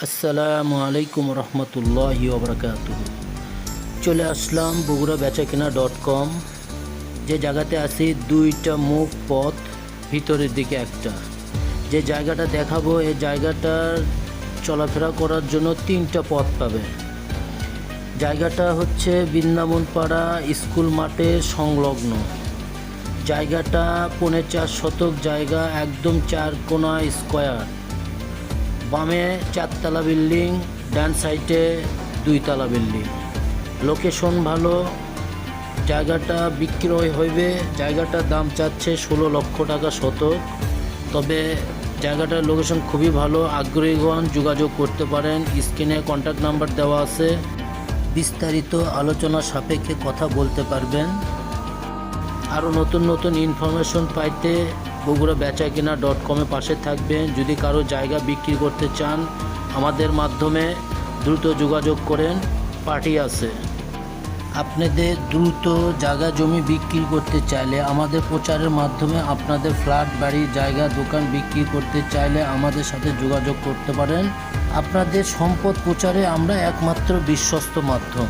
আসসালামু আলাইকুম রহমতুল্লাহি ওবরাকাতুহু। চলে আসলাম বগুড়া বেচাকেনা.com, যে জায়গাতে আছি দুইটা মুখ পথ, ভিতরের দিকে একটা। যে জায়গাটা দেখাবো এই জায়গাটার চলাফেরা করার জন্য তিনটা পথ পাবে। জায়গাটা হচ্ছে বৃন্দাবনপাড়া স্কুল মাঠের সংলগ্ন। জায়গাটা 4.5 শতক জায়গা, একদম 4 কোনা স্কোয়ার। বামে 4 তলা বিল্ডিং, ডান সাইডে 2 তলা বিল্ডিং। লোকেশন ভালো, জায়গাটা বিক্রয় হইবে। জায়গাটার দাম চাচ্ছে 16 লক্ষ টাকা শতক। তবে জায়গাটার লোকেশন খুবই ভালো। আগ্রহীগণ যোগাযোগ করতে পারেন, স্ক্রিনে কন্ট্যাক্ট নাম্বার দেওয়া আছে। বিস্তারিত আলোচনা সাপেক্ষে কথা বলতে পারবেন। আরও নতুন নতুন ইনফরমেশন পাইতে বগুড়া বেচাকেনা.com-এ পাশে থাকবেন। যদি কারো জায়গা বিক্রি করতে চান আমাদের মাধ্যমে দ্রুত যোগাযোগ করেন, পার্টি আছে। আপনাদের দ্রুত জায়গা জমি বিক্রি করতে চাইলে আমাদের প্রচারের মাধ্যমে আপনাদের ফ্ল্যাট, বাড়ি, জায়গা, দোকান বিক্রি করতে চাইলে আমাদের সাথে যোগাযোগ করতে পারেন। আপনাদের সম্পদ প্রচারে আমরা একমাত্র বিশ্বস্ত মাধ্যম।